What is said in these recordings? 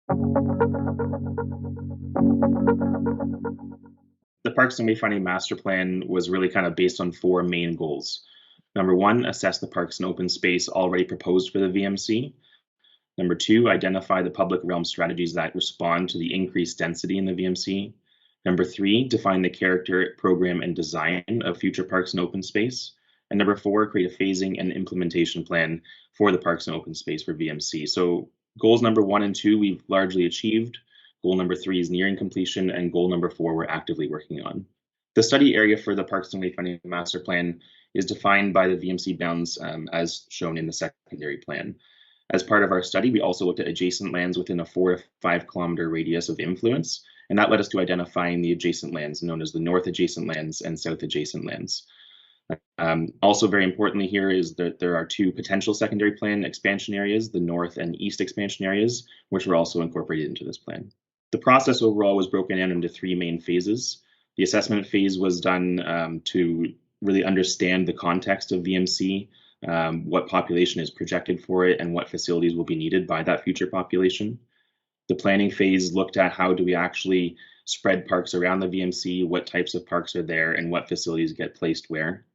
The Parks and Wayfinding Master Plan was really kind of based on four main goals. Number one, assess the parks and open space already proposed for the VMC. Number two, identify the public realm strategies that respond to the increased density in the VMC. Number three, define the character, program, and design of future parks and open space. And number four, create a phasing and implementation plan for the parks and open space for VMC. So goals number one and two, we've largely achieved. Goal number three is nearing completion, and goal number four, we're actively working on. The study area for the Parks and Wayfinding Master Plan is defined by the VMC bounds as shown in the secondary plan. As part of our study, we also looked at adjacent lands within a 4 to 5 kilometer radius of influence, and that led us to identifying the adjacent lands known as the north adjacent lands and south adjacent lands. Also very importantly here is that there are two potential secondary plan expansion areas, the north and east expansion areas, which were also incorporated into this plan. The process overall was broken down into three main phases. The assessment phase was done to really understand the context of VMC, what population is projected for it, and what facilities will be needed by that future population. The planning phase looked at how do we actually spread parks around the VMC, what types of parks are there, and what facilities get placed where.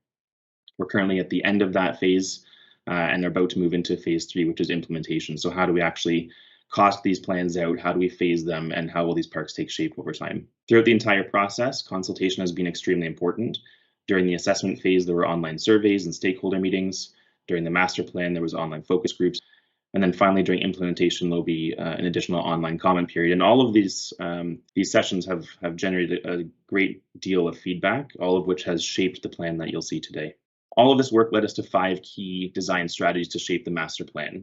We're currently at the end of that phase and are about to move into phase three, which is implementation. So how do we actually cost these plans out? How do we phase them? And how will these parks take shape over time? Throughout the entire process, consultation has been extremely important. During the assessment phase, there were online surveys and stakeholder meetings. During the master plan, there was online focus groups. And then finally, during implementation, there'll be an additional online comment period. And all of these sessions have generated a great deal of feedback, all of which has shaped the plan that you'll see today. All of this work led us to 5 key design strategies to shape the master plan.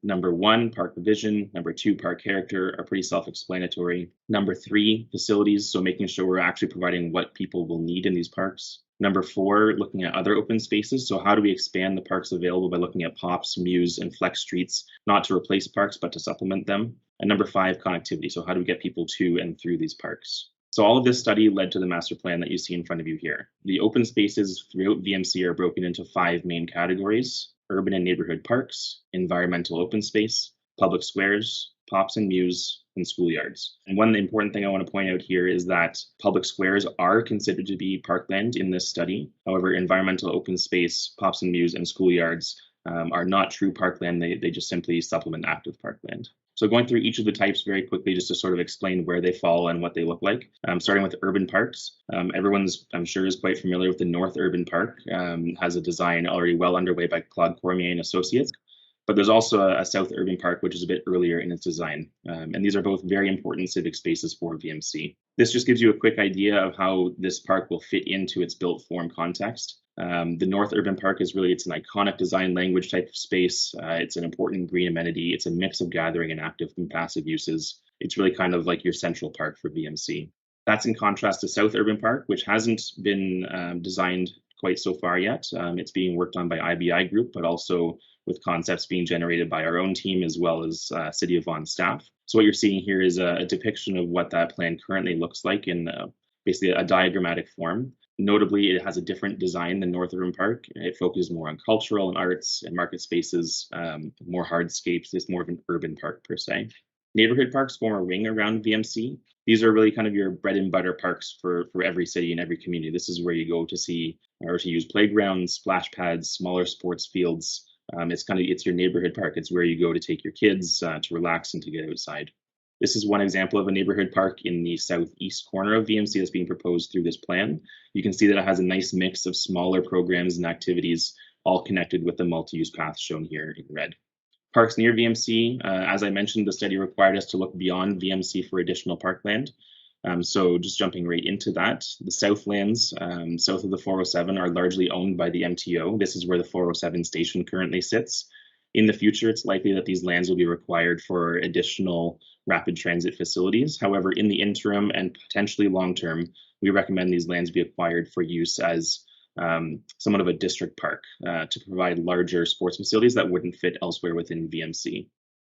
Number 1, park vision. Number 2, park character are pretty self-explanatory. Number 3, facilities, so making sure we're actually providing what people will need in these parks. Number 4, looking at other open spaces. So how do we expand the parks available by looking at POPs, mews, and flex streets, not to replace parks, but to supplement them. And number 5, connectivity. So how do we get people to and through these parks? So all of this study led to the master plan that you see in front of you here. The open spaces throughout VMC are broken into 5 main categories: urban and neighborhood parks, environmental open space, public squares, POPs and mews, and schoolyards. And one important thing I want to point out here is that public squares are considered to be parkland in this study. However, environmental open space, POPs and mews, and schoolyards are not true parkland. They just simply supplement active parkland. So going through each of the types very quickly, just to sort of explain where they fall and what they look like. Starting with urban parks. Everyone's, I'm sure, is quite familiar with the North Urban Park. Has a design already well underway by Claude Cormier and Associates. But there's also a South Urban Park, which is a bit earlier in its design. And these are both very important civic spaces for VMC. This just gives you a quick idea of how this park will fit into its built form context. The North Urban Park is really, it's an iconic design language type of space. It's an important green amenity. It's a mix of gathering and active and passive uses. It's really kind of like your central park for VMC. That's in contrast to South Urban Park, which hasn't been designed quite so far yet. It's being worked on by IBI Group, but also with concepts being generated by our own team as well as City of Vaughan staff. So what you're seeing here is a depiction of what that plan currently looks like in basically a diagrammatic form. Notably, it has a different design than North Urban Park. It focuses more on cultural and arts and market spaces, more hardscapes. It's more of an urban park per se. Neighborhood parks form a ring around VMC. These are really kind of your bread and butter parks for every city and every community. This is where you go to see or to use playgrounds, splash pads, smaller sports fields. It's your neighborhood park. It's where you go to take your kids to relax and to get outside. This is one example of a neighborhood park in the southeast corner of VMC that's being proposed through this plan. You can see that it has a nice mix of smaller programs and activities, all connected with the multi-use path shown here in red. Parks near VMC, as I mentioned, the study required us to look beyond VMC for additional parkland. So just jumping right into that, the Southlands, south of the 407, are largely owned by the MTO. This is where the 407 station currently sits. In the future, it's likely that these lands will be required for additional rapid transit facilities. However, in the interim and potentially long-term, we recommend these lands be acquired for use as somewhat of a district park to provide larger sports facilities that wouldn't fit elsewhere within VMC.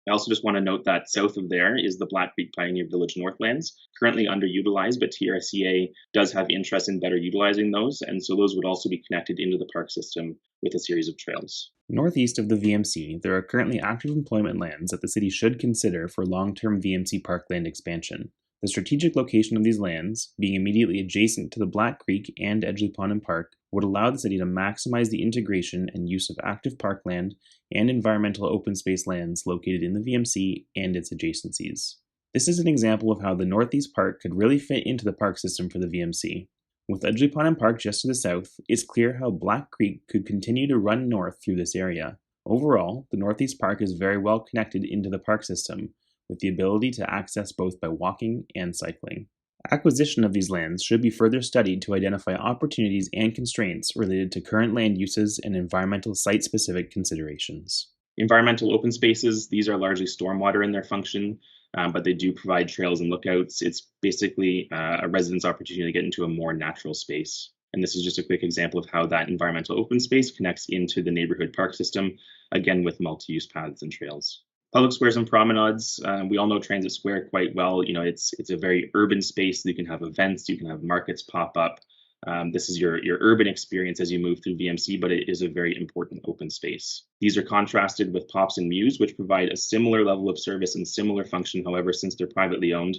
I also just want to note that south of there is the Black Creek Pioneer Village Northlands, currently underutilized, but TRCA does have interest in better utilizing those, and so those would also be connected into the park system with a series of trails. Northeast of the VMC, there are currently active employment lands that the city should consider for long-term VMC parkland expansion. The strategic location of these lands, being immediately adjacent to the Black Creek and Edgeley Pond and Park, would allow the city to maximize the integration and use of active parkland and environmental open space lands located in the VMC and its adjacencies. This is an example of how the Northeast Park could really fit into the park system for the VMC. With Edgeley Pond and Park just to the south, it's clear how Black Creek could continue to run north through this area. Overall, the Northeast Park is very well connected into the park system, with the ability to access both by walking and cycling. Acquisition of these lands should be further studied to identify opportunities and constraints related to current land uses and environmental site-specific considerations. Environmental open spaces, these are largely stormwater in their function, but they do provide trails and lookouts. It's basically a resident's opportunity to get into a more natural space. And this is just a quick example of how that environmental open space connects into the neighborhood park system, again with multi-use paths and trails. Public squares and promenades, we all know Transit Square quite well. You know, it's a very urban space. You can have events, you can have markets pop up. This is your urban experience as you move through VMC, but it is a very important open space. These are contrasted with Pops and Mews, which provide a similar level of service and similar function. However, since they're privately owned,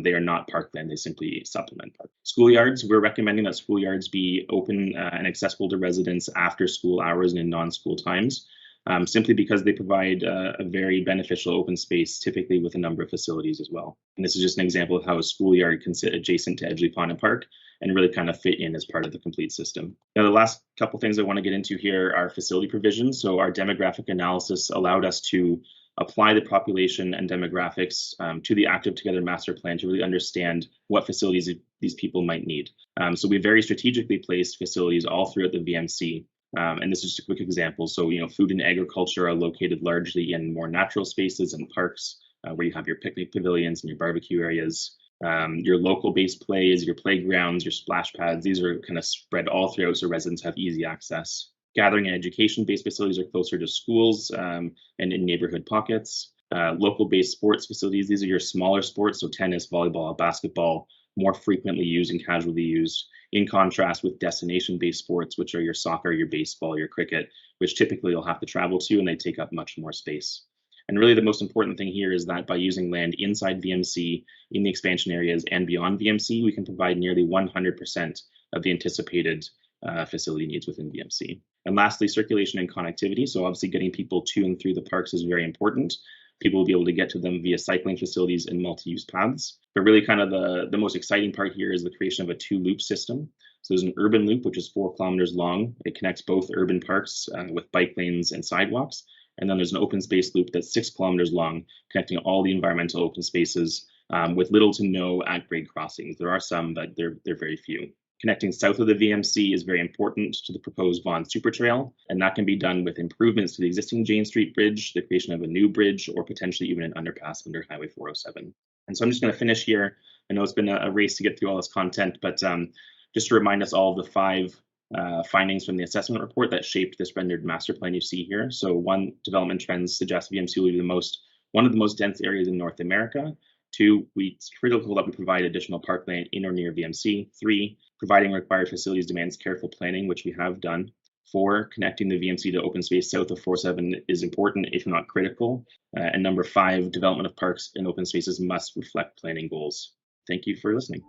they are not parkland, they simply supplement park. Schoolyards, we're recommending that schoolyards be open and accessible to residents after school hours and in non-school times. Simply because they provide a very beneficial open space, typically with a number of facilities as well. And this is just an example of how a schoolyard can sit adjacent to Edgeley Pond and Park and really kind of fit in as part of the complete system. Now, the last couple things I want to get into here are facility provisions. So our demographic analysis allowed us to apply the population and demographics to the Active Together master plan to really understand what facilities these people might need. So we very strategically placed facilities all throughout the VMC. And this is just a quick example. So, you know, food and agriculture are located largely in more natural spaces and parks where you have your picnic pavilions and your barbecue areas. Your local-based plays, your playgrounds, your splash pads, these are kind of spread all throughout so residents have easy access. Gathering and education-based facilities are closer to schools and in neighborhood pockets. Local-based sports facilities, these are your smaller sports, so tennis, volleyball, basketball, more frequently used and casually used, in contrast with destination-based sports, which are your soccer, your baseball, your cricket, which typically you'll have to travel to and they take up much more space. And really the most important thing here is that by using land inside VMC, in the expansion areas and beyond VMC, we can provide nearly 100% of the anticipated facility needs within VMC. And lastly, circulation and connectivity. So obviously getting people to and through the parks is very important. People will be able to get to them via cycling facilities and multi-use paths. But really kind of the most exciting part here is the creation of a two-loop system. So there's an urban loop, which is 4 kilometers long. It connects both urban parks with bike lanes and sidewalks. And then there's an open space loop that's 6 kilometers long, connecting all the environmental open spaces with little to no at-grade crossings. There are some, but they're very few. Connecting south of the VMC is very important to the proposed Vaughan Super Trail, and that can be done with improvements to the existing Jane Street Bridge, the creation of a new bridge, or potentially even an underpass under Highway 407. And so I'm just going to finish here. I know it's been a race to get through all this content, but just to remind us all of the 5 findings from the assessment report that shaped this rendered master plan you see here. So 1, development trends suggest VMC will be one of the most dense areas in North America. 2, it's critical that we provide additional parkland in or near VMC. 3, providing required facilities demands careful planning, which we have done. 4, connecting the VMC to open space south of 407 is important, if not critical. And number 5, development of parks and open spaces must reflect planning goals. Thank you for listening.